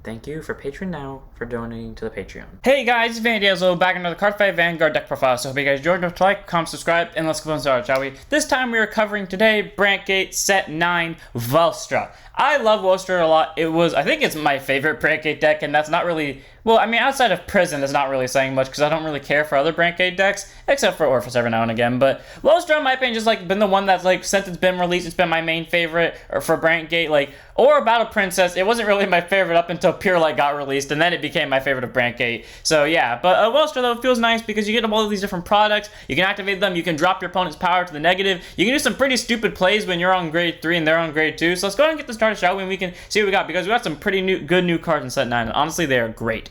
Thank you for Patreon now for donating to the Patreon. Hey guys, it's Vandiazo back in another Card Fight Vanguard deck profile. So hope you guys enjoyed. Don't like, comment, subscribe, and let's go on start, shall we? This time we are covering today Brandt Set 9 Welstra. I love Welstra a lot. I think it's my favorite Brandt deck, and that's not really, well, I mean, outside of Prison, that's not really saying much because I don't really care for other Brandt decks, except for Orphis every now and again. But Welstra, in my opinion, just like been the one that's like, since it's been released, it's been my main favorite for Brandt, like, or Battle Princess. It wasn't really my favorite up until Pure Light got released, and then it became my favorite of Brandt. So yeah, but Welstra though feels nice because you get all of these different products. You can activate them. You can drop your opponent's power to the negative. You can do some pretty stupid plays when you're on grade 3 and they're on grade 2. So let's go ahead and get this started, shall we? And we can see what we got because we got some pretty good new cards in Set 9. And honestly, they are great.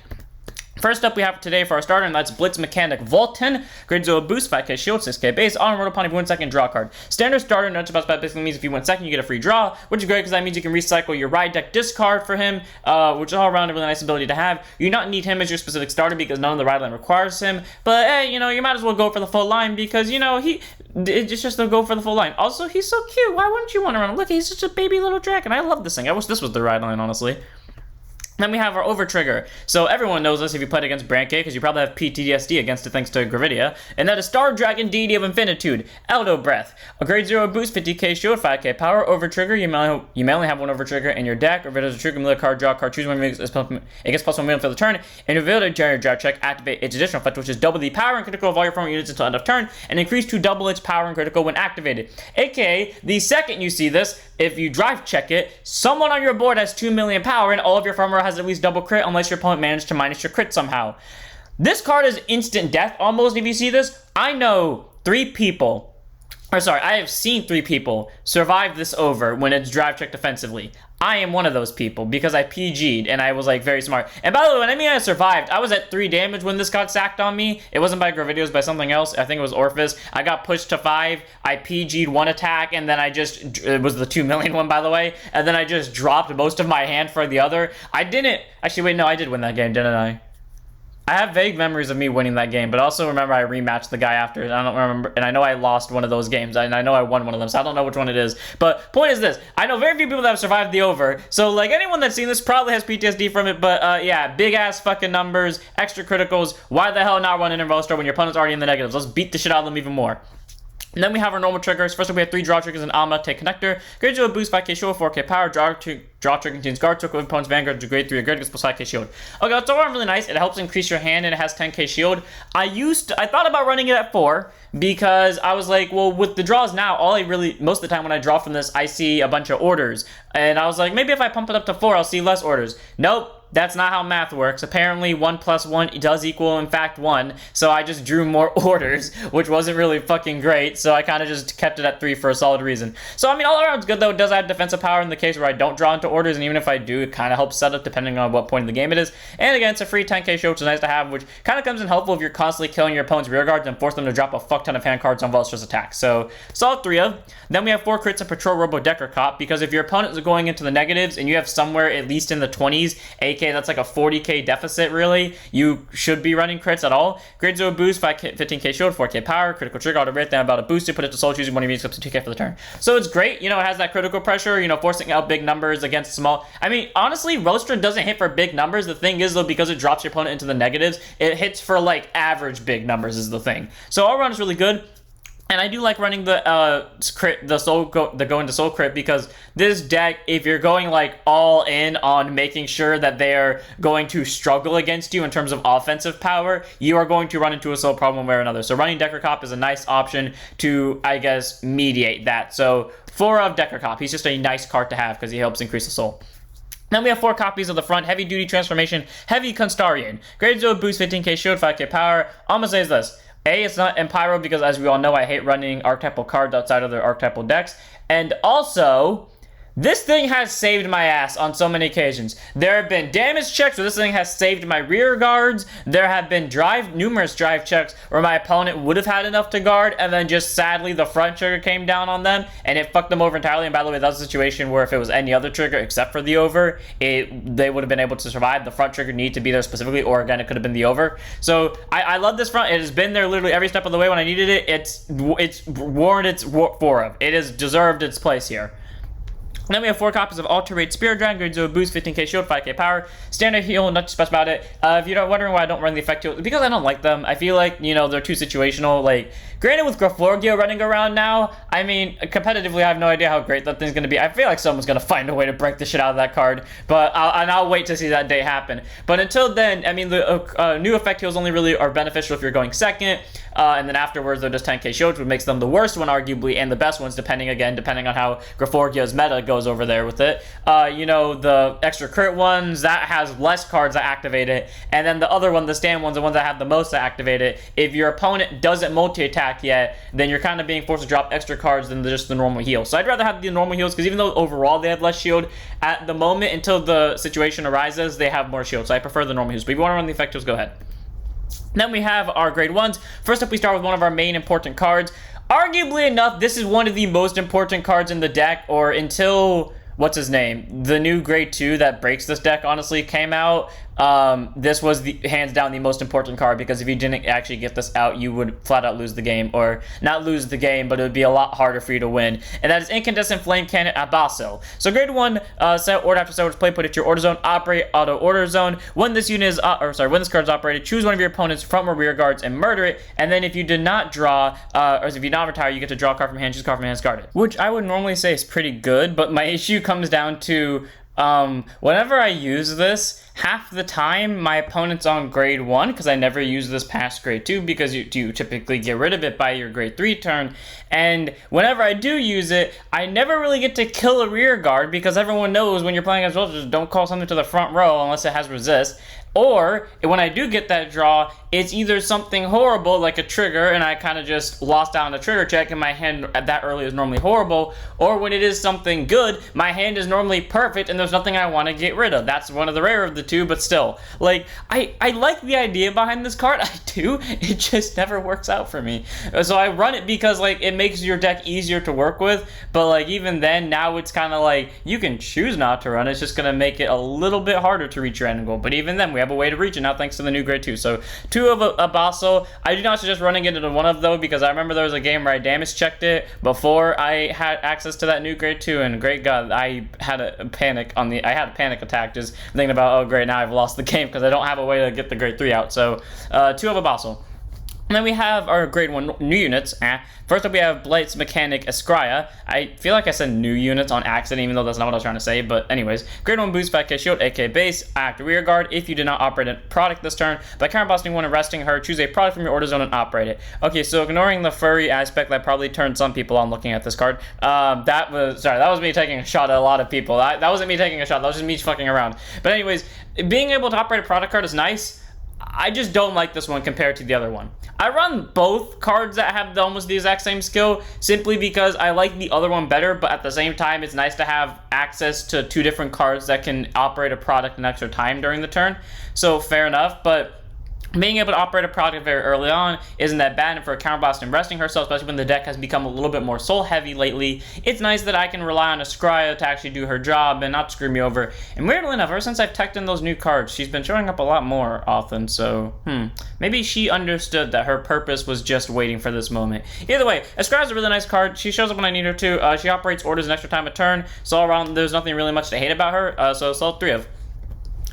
First up we have today for our starter, and that's Blitz mechanic Warton. Grade 0 boost, 5k shield, 6k base. On road upon if you win second, draw a card. Standard starter, no about that basically means if you win second, you get a free draw, which is great because that means you can recycle your ride deck discard for him, which is all around a really nice ability to have. You not need him as your specific starter because none of the ride line requires him, but hey, you know, you might as well go for the full line because, you know, it's just to go for the full line. Also, he's so cute. Why wouldn't you want to run him? Look, he's such a baby little dragon. I love this thing. I wish this was the ride line, honestly. Then we have our over trigger. So everyone knows this if you played against Brandt because you probably have PTSD against it thanks to Gravidia. And that is Star Dragon Deity of Infinitude, Eldobreath. A grade 0 boost, 50k shield, 5k power. Over trigger, you may only have one over trigger in your deck. If it has a trigger, middle card, draw a card, choose one, it gets plus 1 million for the turn. And if it generate draw check, activate its additional effect, which is double the power and critical of all your former units until end of turn, and increase to double its power and critical when activated. AKA, the second you see this, if you drive check it, someone on your board has 2 million power and all of your farmer has at least double crit unless your opponent managed to minus your crit somehow. This card is instant death almost if you see this. I know 3 people, or sorry, I have seen 3 people survive this over when it's drive checked defensively. I am one of those people because I PG'd and I was like very smart. And by the way, when I mean I survived, I was at 3 damage when this got sacked on me. It wasn't by Gravidia, it was by something else. I think it was Orphis. I got pushed to 5. I PG'd 1 attack and then it was the 2 million one, by the way. And then I just dropped most of my hand for the other. I did win that game, didn't I? I have vague memories of me winning that game, but also remember I rematched the guy after. I don't remember, and I know I lost one of those games, and I know I won one of them, so I don't know which one it is. But point is this, I know very few people that have survived the over, so like anyone that's seen this probably has PTSD from it, but yeah, big ass fucking numbers, extra criticals. Why the hell not run in Welstra when your opponent's already in the negatives? Let's beat the shit out of them even more. And then we have our normal triggers. First up, we have 3 draw triggers and Ameliorate Connector. Grade 0 boost, 5k shield, 4k power. Draw trigger contains guard, took with opponent's vanguard to grade 3 or greater, gets plus 5k shield. Okay, it's all really nice. It helps increase your hand and it has 10k shield. I thought about running it at 4 because I was like, well, with the draws now, most of the time when I draw from this, I see a bunch of orders. And I was like, maybe if I pump it up to 4, I'll see less orders. Nope. That's not how math works. Apparently 1 plus 1 does equal in fact 1, so I just drew more orders, which wasn't really fucking great, so I kind of just kept it at 3 for a solid reason. So I mean, all around it's good though. It does add defensive power in the case where I don't draw into orders, and even if I do, it kind of helps set up depending on what point in the game it is. And again, it's a free 10k shield, which is nice to have, which kind of comes in helpful if you're constantly killing your opponent's rear guards and force them to drop a fuck ton of hand cards on Welstra's attacks. So solid 3 of. Then we have 4 crits and patrol Robo Dekarcop, because if your opponent is going into the negatives and you have somewhere at least in the 20s, aka that's like a 40k deficit really, you should be running crits at all. Grade 0 boost, 15k shield, 4k power, critical trigger, Eldobreath, then about a boost to put it to soul, choosing one of your units up to 2k for the turn. So it's great, you know, it has that critical pressure, you know, forcing out big numbers against small. I mean, honestly, Welstra doesn't hit for big numbers. The thing is though, because it drops your opponent into the negatives, it hits for like average big numbers is the thing. So all around is really good. And I do like running the crit, the go into soul crit, because this deck, if you're going like all in on making sure that they're going to struggle against you in terms of offensive power, you are going to run into a soul problem one way or another. So running Dekarcop is a nice option to, I guess, mediate that. So 4 of Dekarcop, he's just a nice card to have because he helps increase the soul. Then we have 4 copies of the front Heavyduty transformation, Heavyconstarion. Grade 0 boost, 15k shield, 5k power. I'm gonna say this. A, it's not Empyro because, as we all know, I hate running archetypal cards outside of their archetypal decks. And also, this thing has saved my ass on so many occasions. There have been damage checks where this thing has saved my rear guards. There have been numerous drive checks where my opponent would have had enough to guard, and then just sadly the front trigger came down on them, and it fucked them over entirely. And by the way, that's a situation where if it was any other trigger except for the over, they would have been able to survive. The front trigger needed to be there specifically, or again, it could have been the over. So I love this front. It has been there literally every step of the way when I needed it. It's warranted its 4 of. It has deserved its place here. And then we have 4 copies of Alterate Spear Dragon, grade 0 boost, 15k shield, 5k power, standard heal, not too much about it. If you're wondering why I don't run the effect heal, because I don't like them. I feel like, you know, they're too situational. Like, granted with Graflorgia running around now, I mean, competitively I have no idea how great that thing's going to be. I feel like someone's going to find a way to break the shit out of that card, but I'll wait to see that day happen. But until then, I mean, the new effect heals only really are beneficial if you're going second, and then afterwards they're just 10k shields, which makes them the worst one arguably, and the best ones depending on how Graflorgia's meta goes over there with it. You know, the extra crit ones, that has less cards that activate it, and then the other one, the stand ones, the ones that have the most that activate it. If your opponent doesn't multi-attack yet, then you're kind of being forced to drop extra cards than just the normal heal. So I'd rather have the normal heals, because even though overall they have less shield, at the moment until the situation arises, they have more shield. So I prefer the normal heals. But if you want to run the effect heals, go ahead. Then we have our grade 1s. First up, we start with one of our main important cards. Arguably enough, this is one of the most important cards in the deck, or until, what's his name? The new grade 2 that breaks this deck, honestly, came out. This was hands down the most important card, because if you didn't actually get this out, you would flat out lose the game, or not lose the game, but it would be a lot harder for you to win. And that is Incandescent Flame Cannon Abaso. So grade 1, set order after set play, put it to your order zone, operate auto order zone. When this unit is, when this card is operated, choose one of your opponent's front or rear guards and murder it. And then if you did not draw, or if you not retire, you get to draw a card from hand, choose a card from hand, discard it. Which I would normally say is pretty good, but my issue comes down to whenever I use this, half the time my opponent's on grade 1, because I never use this past grade 2, because you typically get rid of it by your grade 3 turn, and whenever I do use it, I never really get to kill a rear guard, because everyone knows when you're playing as well, just don't call something to the front row unless it has resist. Or, when I do get that draw, it's either something horrible, like a trigger, and I kind of just lost out on a trigger check, and my hand at that early is normally horrible, or when it is something good, my hand is normally perfect, and there's nothing I want to get rid of. That's one of the rare of the two, but still. Like, I like the idea behind this card, I do, it just never works out for me. So I run it because, like, it makes your deck easier to work with, but, like, even then, now it's kind of like, you can choose not to run, it's just going to make it a little bit harder to reach your end goal, but even then, we have a way to reach it now thanks to the new grade 2. So 2 of Abaso. I do not suggest running it into one of though, because I remember there was a game where I damage checked it before I had access to that new grade 2, and great god, I had a panic attack just thinking about, oh great, now I've lost the game because I don't have a way to get the grade 3 out. So 2 of Abaso. And then we have our grade 1 new units. First up, we have Blitz Mechanic Iskra. I feel like I said new units on accident, even though that's not what I was trying to say. But anyways, grade 1 boost, 5k shield, 8k base, act rear guard. If you did not operate a product this turn, by counterblasting one and resting her, choose a product from your order zone and operate it. Okay, so ignoring the furry aspect that probably turned some people on looking at this card. That was me taking a shot at a lot of people. That wasn't me taking a shot. That was just me fucking around. But anyways, being able to operate a product card is nice. I just don't like this one compared to the other one. I run both cards that have almost the exact same skill simply because I like the other one better, but at the same time, it's nice to have access to 2 different cards that can operate a product an extra time during the turn. So fair enough, but being able to operate a product very early on isn't that bad, and for a counterblast and resting herself, especially when the deck has become a little bit more soul heavy lately, it's nice that I can rely on Iskra to actually do her job and not screw me over. And weirdly enough, ever since I've teched in those new cards, she's been showing up a lot more often, so maybe she understood that her purpose was just waiting for this moment. Either way, Iskra is a really nice card. She shows up when I need her to. She operates orders an extra time a turn, so all around there's nothing really much to hate about her, so 3 of.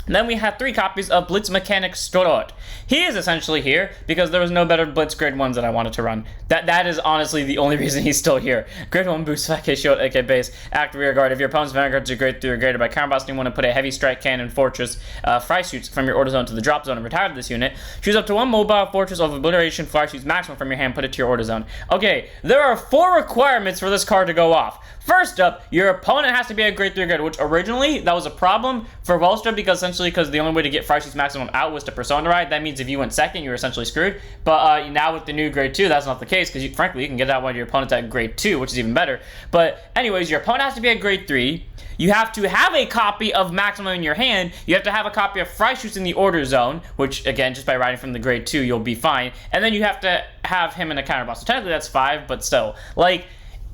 Then we have 3 copies of Blitz Mechanic Schtart. He is essentially here because there was no better Blitz grade 1s that I wanted to run. That is honestly the only reason he's still here. Grade 1 boost, 5k shield, 8k base, act rear guard. If your opponent's vanguards are grade 3 or greater, by counterblasting one and put a heavy strike cannon fortress Freischutz from your order zone to the drop zone and retire this unit. Choose up to 1 mobile fortress of Obliteration Freischutz maximum from your hand, put it to your order zone. Okay, there are 4 requirements for this card to go off. First up, your opponent has to be a grade 3 grade, which originally that was a problem for Welstra because the only way to get Freischutz maximum out was to persona ride. That means if you went second, you were essentially screwed. But now with the new grade 2, that's not the case because frankly, you can get out one of your opponents at grade 2, which is even better. But anyways, your opponent has to be a grade 3. You have to have a copy of maximum in your hand. You have to have a copy of Freischutz in the order zone, which again, just by riding from the grade 2, you'll be fine. And then you have to have him in a counterboss. So technically that's 5, but still, like,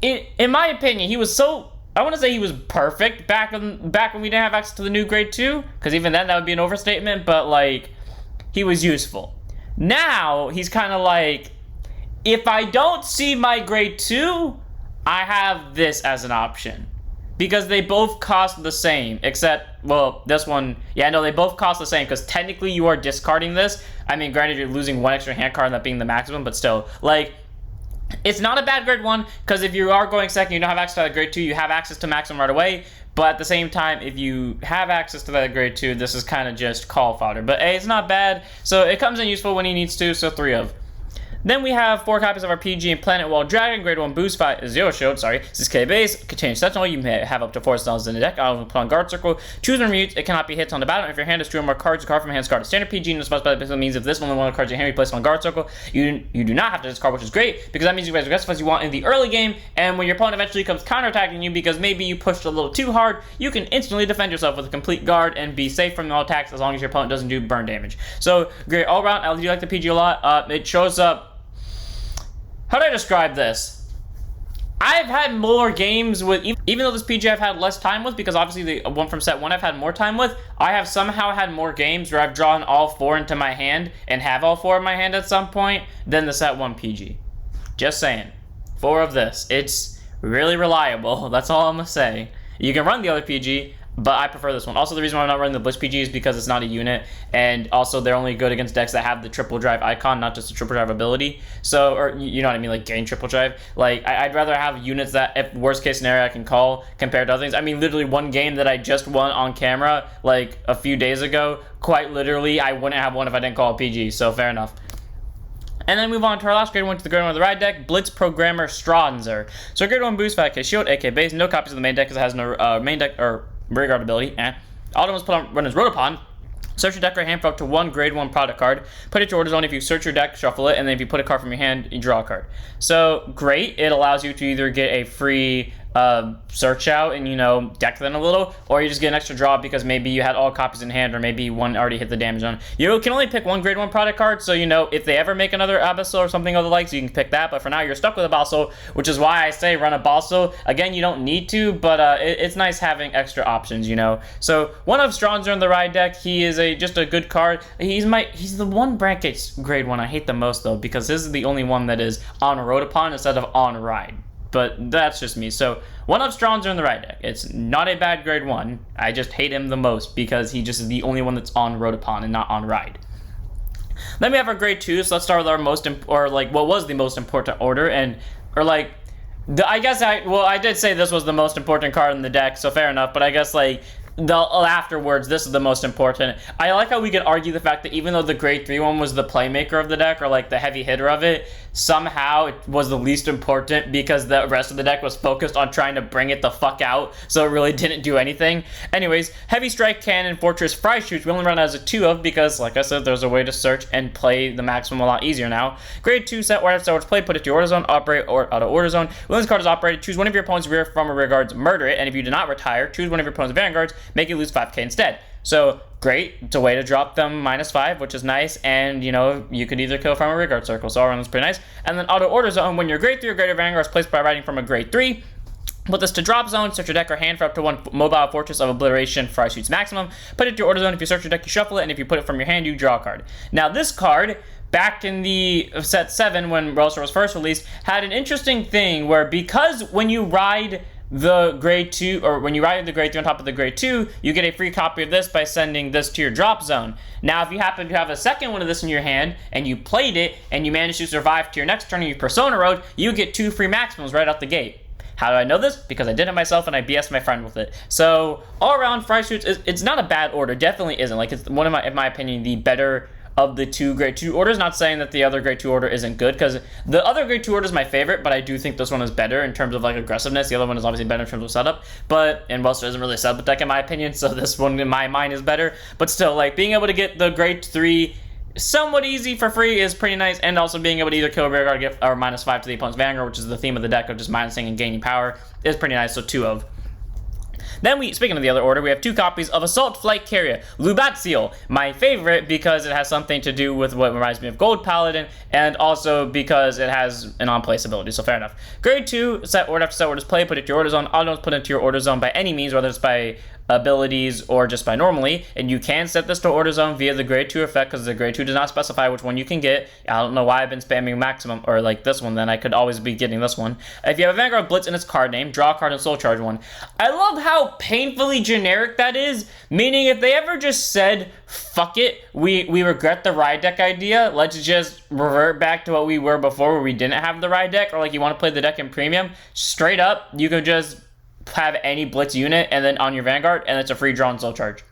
in my opinion, he was so, I want to say he was perfect back when we didn't have access to the new grade 2, because even then that would be an overstatement, but like, he was useful. Now, he's kind of like, if I don't see my grade 2, I have this as an option. because they both cost the same, except, well, this one, yeah, no, they both cost the same, because technically you are discarding this. I mean, granted, you're losing one extra hand card, that being the maximum, but still, like, it's not a bad grade 1, because if you are going second, you don't have access to that grade 2, you have access to maximum right away, but at the same time, if you have access to that grade 2, this is kind of just call fodder. But hey, it's not bad, so it comes in useful when he needs to, so 3 of. Then we have 4 copies of our PG and Planet Wall Dragon, grade 1 boost, 0 shield, sorry. This is K base, contains Sentinel, you may have up to 4 spells in the deck. I'll put on Guard Circle. Choose one mute, it cannot be hit on the battle. If your hand has 2 or more cards, a card from your hand is carded. Standard PG and the special basically means if this one of the cards in your hand be placed on Guard Circle, you do not have to discard, which is great, because that means you guys aggressive as you want in the early game, and when your opponent eventually comes counterattacking you because maybe you pushed a little too hard, you can instantly defend yourself with a complete guard and be safe from all attacks as long as your opponent doesn't do burn damage. So, great all around. I do like the PG a lot. It shows up. How do I describe this? I've had more games with, even though this PG I've had less time with, because obviously the one from set 1 I've had more time with, I have somehow had more games where I've drawn all 4 into my hand and have all 4 in my hand at some point than the set 1 PG. Just saying. 4 of this. It's really reliable. That's all I'm gonna say. You can run the other PG, but I prefer this one. Also, the reason why I'm not running the Blitz PG is because it's not a unit, and also they're only good against decks that have the triple drive icon, not just the triple drive ability. So, or you know what I mean, like gain triple drive. Like, I'd rather have units that, if worst case scenario, I can call compared to other things. I mean, literally one game that I just won on camera, like a few days ago, quite literally, I wouldn't have one if I didn't call a PG, so fair enough. And then move on to our last grade 1 to the grade 1 of the ride deck, Blitz Programmer Strazer. So grade 1 boost, 5k shield, 8k base, no copies of the main deck because it has no main deck or rear guard ability. Auto must put on run as Robo. Search your deck or hand for up to 1 grade 1 product card. Put it to your order zone. If you search your deck, shuffle it, and then if you put a card from your hand, you draw a card. So great, it allows you to either get a free search out and, you know, deck them a little, or you just get an extra draw because maybe you had all copies in hand, or maybe one already hit the damage zone. You can only pick 1 grade 1 product card, so, you know, if they ever make another Abyssal or something of the likes, you can pick that, but for now you're stuck with a Abyssal, which is why I say run a Abyssal. Again, you don't need to, but it's nice having extra options, you know. So one of Strazer in the ride deck, he is just a good card. He's the one Brandt Gates grade 1 I hate the most, though, because this is the only one that is on road upon instead of on ride. But that's just me. So one of Strazer in the ride deck. It's not a bad grade 1. I just hate him the most because he just is the only one that's on road upon and not on ride. Then we have our grade 2. So let's start with our what was the most important order, I did say this was the most important card in the deck, so fair enough. But I guess afterwards, this is the most important. I like how we could argue the fact that even though the grade 3 one was the playmaker of the deck, or like the heavy hitter of it, somehow it was the least important because the rest of the deck was focused on trying to bring it the fuck out, so it really didn't do anything. Anyways, Heavy Strike Cannon Fortress Freischutz we only run as a 2 of because, like I said, there's a way to search and play the maximum a lot easier now. Grade 2 set, where after it's played, put it to your order zone, operate or out of order zone. When this card is operated, choose one of your opponent's rear from or rear guards, murder it, and if you do not retire, choose one of your opponent's vanguards, make it lose 5k instead. So great, it's a way to drop them -5, which is nice, and you know, you could either kill from a rear guard circle, so all around that's pretty nice. And then auto order zone, when your grade 3 or greater vanguard is placed by riding from a grade 3, put this to drop zone, search your deck or hand for up to 1 mobile fortress of Obliteration, Freischutz maximum. Put it to your order zone. If you search your deck, you shuffle it, and if you put it from your hand, you draw a card. Now this card, back in the set 7 when Welstra was first released, had an interesting thing where, because when you ride the grade 2, or when you ride the grade 3 on top of the grade 2, you get a free copy of this by sending this to your drop zone. Now, if you happen to have a second one of this in your hand, and you played it, and you managed to survive to your next turn and you Persona Road, you get 2 free maximums right out the gate. How do I know this? Because I did it myself and I BS'd my friend with it. So, all around, Freischutz, it's not a bad order, definitely isn't. Like, it's one of in my opinion, the better of the 2 grade 2 orders. Not saying that the other grade 2 order isn't good, because the other grade 2 order is my favorite, but I do think this one is better in terms of like aggressiveness. The other one is obviously better in terms of setup, and Welstra isn't really a setup deck in my opinion, so this one in my mind is better. But still, like, being able to get the grade 3 somewhat easy for free is pretty nice, and also being able to either kill a rear guard or -5 to the opponent's vanguard, which is the theme of the deck of just minusing and gaining power, is pretty nice, so 2 of. Then speaking of the other order, we have 2 copies of Assault Flight Carrier, Lubetzal, my favorite because it has something to do with what reminds me of Gold Paladin, and also because it has an on-place ability, so fair enough. Grade 2, set order after set order is played, put it to your order zone. Auto put into your order zone by any means, whether it's by abilities or just by normally, and you can set this to order zone via the grade 2 effect because the grade 2 does not specify which one you can get. I don't know why I've been spamming maximum or like this one, then I could always be getting this one. If you have a Vanguard Blitz in its card name, draw a card and soul charge one. I love how painfully generic that is, meaning if they ever just said, fuck it, we regret the ride deck idea, let's just revert back to what we were before where we didn't have the ride deck, or like you want to play the deck in premium, straight up, you could just have any Blitz unit and then on your Vanguard, and it's a free draw and soul charge.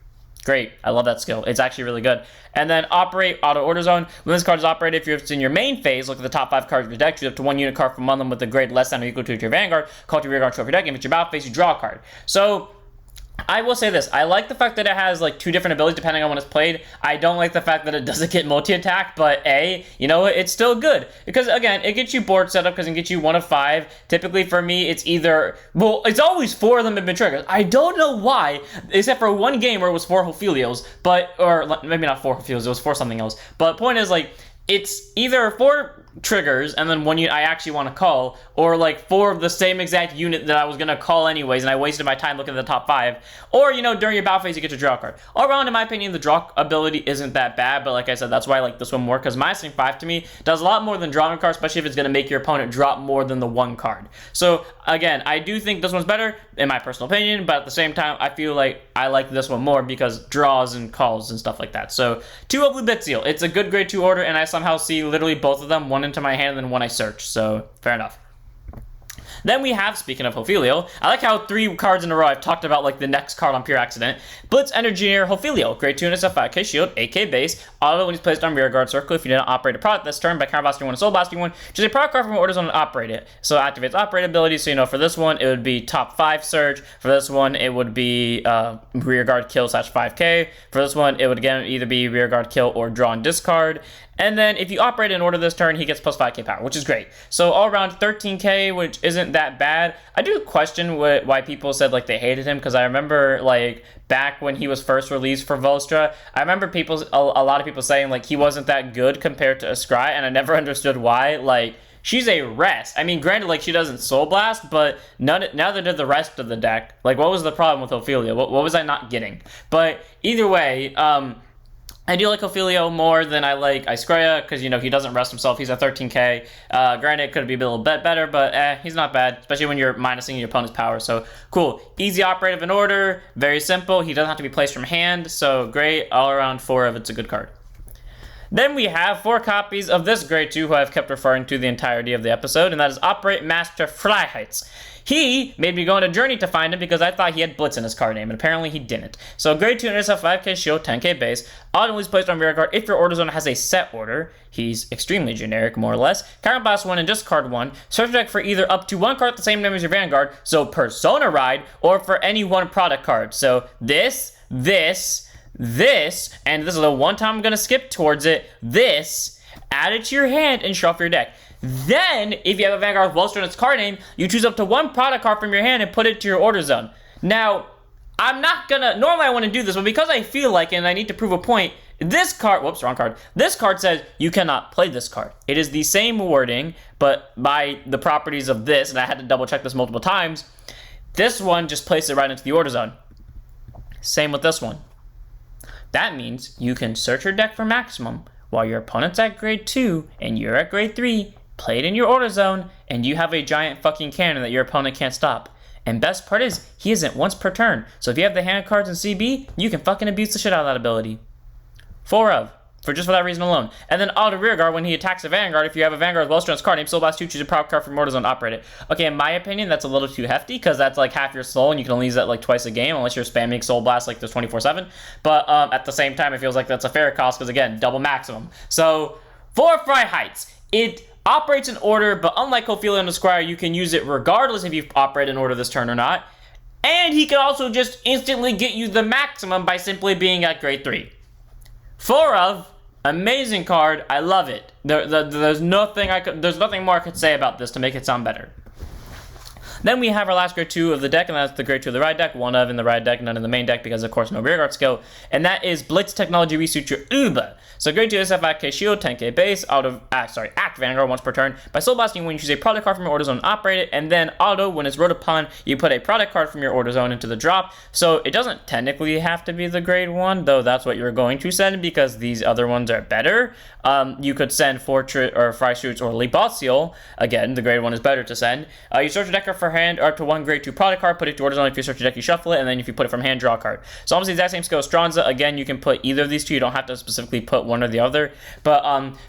Great. I love that skill. It's actually really good. And then operate auto order zone. When this card is operated, if it's in your main phase, look at the top 5 cards of your deck. Choose up to 1 unit card from among them with a grade less than or equal to your Vanguard. Call to your Vanguard trophy deck. If it's your battle phase, you draw a card. So I will say this. I like the fact that it has like 2 different abilities depending on when it's played. I don't like the fact that it doesn't get multi-attack, but you know what? It's still good. Because again, it gets you board setup because it gets you 1 of 5. Typically for me, it's either, well, it's always 4 of them have been triggers. I don't know why, except for one game where it was 4 Hephilios, or maybe not 4 Hephilios, it was 4 something else. But point is, like, it's either 4 triggers and then 1 unit I actually want to call, or like 4 of the same exact unit that I was going to call anyways and I wasted my time looking at the top 5, or you know, during your battle phase you get to draw a card. All around, in my opinion, the draw ability isn't that bad, but like I said, that's why I like this one more, because minus 5 to me does a lot more than drawing a card, especially if it's going to make your opponent drop more than the 1 card. So again, I do think this one's better in my personal opinion, but at the same time I feel like I like this one more because draws and calls and stuff like that. So 2 of Lubetzal. It's a good grade 2 order, and I somehow see literally both of them, 1 into my hand and then 1 I search, so fair enough. Then we have, speaking of Hephilio, I like how 3 cards in a row I've talked about like the next card on pure accident. Blitz Engineer Hephilio, grade 2 and it's a 5k shield, 8k base, auto when he's placed on rear guard circle. If you didn't operate a product this turn by counterblasting 1 and soul blasting 1, choose a product card from orders on and operate it. So it activates operate ability, so you know for this one it would be top 5 surge, for this one it would be rear guard kill / 5k, for this one it would again either be rear guard kill or draw and discard. And then if you operate in order this turn, he gets plus 5k power, which is great. So all around 13k, which isn't that bad. I do question why people said like they hated him, because I remember like back when he was first released for Welstra, I remember a lot of people saying like he wasn't that good compared to Iskra, and I never understood why. Like, she's a rest. I mean, granted, like, she doesn't Soul Blast, but neither did the rest of the deck. Like, what was the problem with Ophelia? What was I not getting? But either way, I do like Ophelio more than I like Iskra, because, you know, he doesn't rest himself. He's a 13k. Granted, it could be a little bit better, but he's not bad, especially when you're minusing your opponent's power. So, cool. Easy operative in order. Very simple. He doesn't have to be placed from hand, so great. All around 4 of it's a good card. Then we have 4 copies of this grade 2 who I've kept referring to the entirety of the episode, and that is Operate Master Freischutz. He made me go on a journey to find him because I thought he had Blitz in his card name, and apparently he didn't. So grade 2 and it's a 5k shield, 10k base. Auto is placed on rear guard if your order zone has a set order. He's extremely generic, more or less. Counterblast 1 and discard 1. Search deck for either up to 1 card at the same name as your Vanguard, so Persona Ride, or for any 1 product card. So this, and this is the one time I'm going to skip towards it, this, add it to your hand and shuffle your deck. Then, if you have a Vanguard with Welstra in its card name, you choose up to 1 product card from your hand and put it to your order zone. Now, I'm not gonna, normally I want to do this, but because I feel like it and I need to prove a point, this card, whoops, wrong card. This card says you cannot play this card. It is the same wording, but by the properties of this, and I had to double check this multiple times, this one just places it right into the order zone. Same with this one. That means you can search your deck for maximum while your opponent's at grade 2 and you're at grade 3, play it in your order zone, and you have a giant fucking cannon that your opponent can't stop. And best part is, he isn't once per turn. So if you have the hand cards in CB, you can fucking abuse the shit out of that ability. 4 of. For that reason alone. And then auto rear guard when he attacks a Vanguard. If you have a Vanguard with Welstra in its card name, Soul Blast 2, choose a power card from order zone, operate it. Okay, in my opinion, that's a little too hefty, because that's like half your soul, and you can only use that like twice a game, unless you're spamming Soul Blast like this 24/7. But at the same time, it feels like that's a fair cost, because again, double maximum. So, for Freischutz, it operates in order, but unlike Ophelia and Esquire, you can use it regardless if you operate in order this turn or not. And he can also just instantly get you the maximum by simply being at grade 3. 4 of. Amazing card. I love it. There's nothing more I could say about this to make it sound better. Then we have our last grade 2 of the deck, and that's the grade 2 of the ride deck. One of in the ride deck, none in the main deck, because of course no rearguard skill. And that is Blitz Technology Researcher Uber. So grade 2 is 5k shield, 10k base, act Vanguard once per turn. By soul blasting, when you choose a product card from your order zone and operate it, and then auto, when it's wrote upon, you put a product card from your order zone into the drop. So it doesn't technically have to be the grade 1, though that's what you're going to send because these other ones are better. You could send Fortress or Freischutz or Lubetzal. Again, the grade 1 is better to send. You search your deck for hand or up to 1 grade 2 product card, put it to order zone. If you search your deck, you shuffle it, and then if you put it from hand, draw a card. So almost the exact same skill as Strazer. Again, you can put either of these two. You don't have to specifically put one or the other. But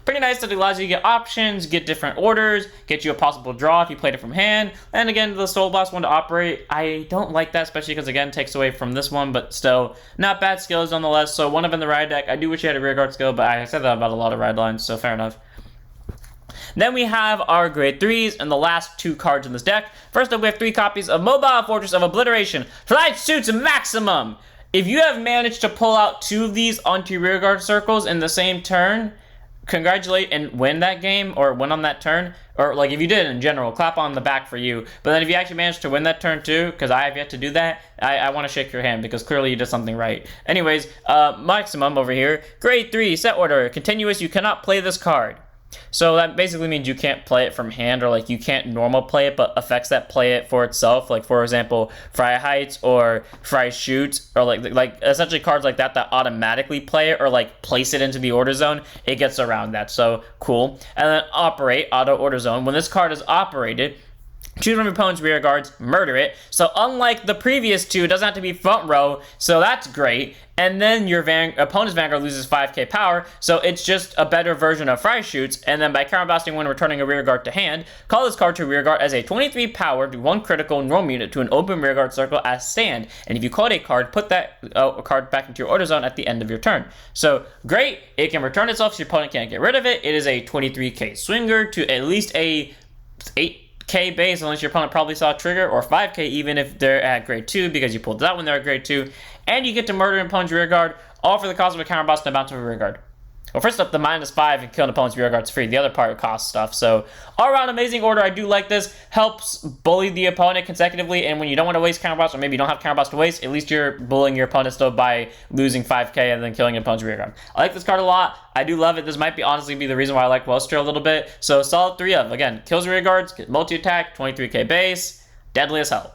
pretty nice that it allows you to get options, get different orders, get you a possible draw if you played it from hand. And again, the Soul Blast one to operate, I don't like that, especially because again, it takes away from this one, but still, not bad skills nonetheless. So one of them in the ride deck. I do wish you had a rearguard skill, but I said that about a lot of ride lines, so fair enough. Then we have our grade 3s and the last 2 cards in this deck. First up, we have 3 copies of Mobile Fortress of Obliteration, Freischutz Maximum. If you have managed to pull out 2 of these onto your rearguard circles in the same turn, congratulate and win that game, or win on that turn, or like if you did in general, clap on the back for you. But then if you actually managed to win that turn too, because I have yet to do that, I want to shake your hand because clearly you did something right. Anyways, Maximum over here, grade 3, set order, continuous, you cannot play this card. So that basically means you can't play it from hand, or like you can't normal play it, but effects that play it for itself, like for example, Freischutz or Freischutz, or like essentially cards like that automatically play it or like place it into the order zone. It gets around that, so cool. And then operate, auto order zone. When this card is operated, choose one of your opponent's rear guards, murder it. So unlike the previous 2, it doesn't have to be front row, so that's great. And then your opponent's Vanguard loses 5k power, so it's just a better version of Freischutz. And then by counterblasting when returning a rear guard to hand, call this card to rear guard as a 23 power, do 1 critical, and roam unit to an open rear guard circle as stand. And if you caught a card, put that card back into your order zone at the end of your turn. So great, it can return itself so your opponent can't get rid of it. It is a 23k swinger to at least a 8k base, unless your opponent probably saw a trigger, or 5k even if they're at grade 2 because you pulled that when they're at grade 2. And you get to murder an opponent's rear guard, all for the cost of a counter blast and a bounce of a rear guard. Well, first up, the -5 and kill an opponent's rear guard's free. The other part costs stuff. So all around amazing order. I do like this. Helps bully the opponent consecutively, and when you don't want to waste counter blast, or maybe you don't have counter blast to waste, at least you're bullying your opponent still by losing 5k and then killing an opponent's rear guard. I like this card a lot. I do love it. This might honestly be the reason why I like Welstra a little bit. So solid 3 of. Again, kills rear guards, multi-attack, 23k base, deadly as hell.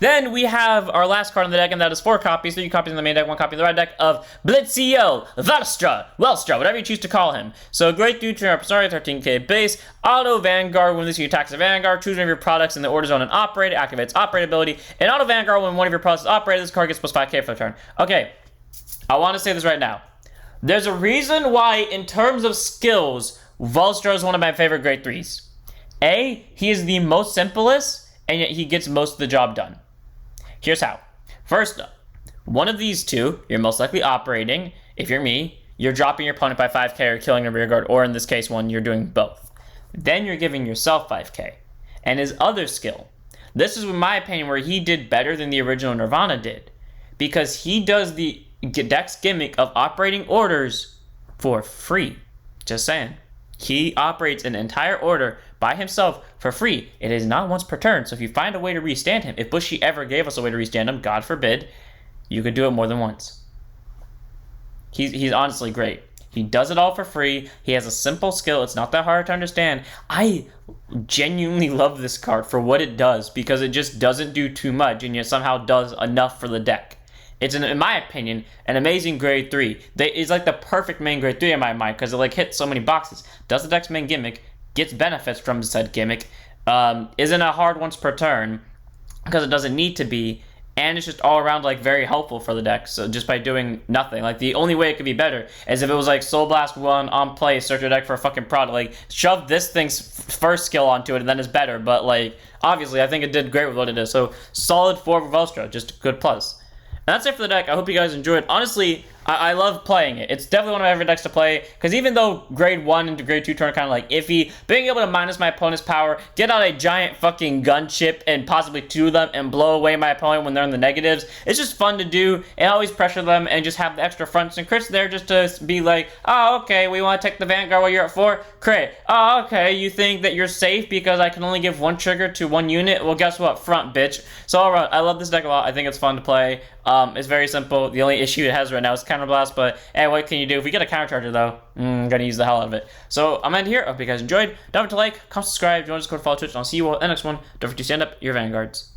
Then we have our last card in the deck, and that is 4 copies, 3 copies in the main deck, 1 copy in the red deck of Blitzel, Welstra, whatever you choose to call him. So great dude, 13k base, auto Vanguard, when this he attacks a Vanguard, choose one of your products in the order zone and operate, activates operate ability, and auto Vanguard, when one of your products is operated, this card gets plus 5k for the turn. Okay, I want to say this right now. There's a reason why, in terms of skills, Welstra is one of my favorite grade 3s. A, he is the most simplest, and yet he gets most of the job done. Here's how. First up, one of these 2, you're most likely operating. If you're me, you're dropping your opponent by 5k or killing a rear guard, or in this case one, you're doing both. Then you're giving yourself 5k. And his other skill, this is in my opinion where he did better than the original Nirvana did, because he does the deck's gimmick of operating orders for free. Just saying. He operates an entire order by himself for free. It is not once per turn, so if you find a way to restand him, if Bushy ever gave us a way to restand him, God forbid, you could do it more than once. He's honestly great. He does it all for free. He has a simple skill. It's not that hard to understand. I genuinely love this card for what it does, because it just doesn't do too much, and yet somehow does enough for the deck. It's, in my opinion, an amazing grade 3. It's like the perfect main grade 3 in my mind, because it like hits so many boxes. Does the deck's main gimmick, gets benefits from said gimmick, isn't a hard once per turn, because it doesn't need to be, and it's just all around like very helpful for the deck. So just by doing nothing, like the only way it could be better is if it was like Soul Blast 1 on play, search your deck for a fucking product, like shove this thing's first skill onto it and then it's better. But like obviously I think it did great with what it is. So solid 4 for Welstra, just a good plus. And that's it for the deck. I hope you guys enjoyed. Honestly, I love playing it. It's definitely one of my favorite decks to play, because even though grade 1 into grade 2 turn are kind of like iffy, being able to minus my opponent's power, get out a giant fucking gunship and possibly 2 of them and blow away my opponent when they're in the negatives, it's just fun to do and always pressure them and just have the extra fronts and crits there just to be like, oh, okay, we want to take the Vanguard while you're at 4, crit. Oh, okay, you think that you're safe because I can only give 1 trigger to 1 unit? Well, guess what? Front, bitch. So all around, I love this deck a lot. I think it's fun to play. It's very simple. The only issue it has right now is Counterblast, but hey, what can you do? If we get a Countercharger, though, I'm gonna use the hell out of it. So I'm gonna end here. I hope you guys enjoyed. Don't forget to like, comment, subscribe, join us, go to follow Twitch, and I'll see you all in the next one. Don't forget to stand up your Vanguards.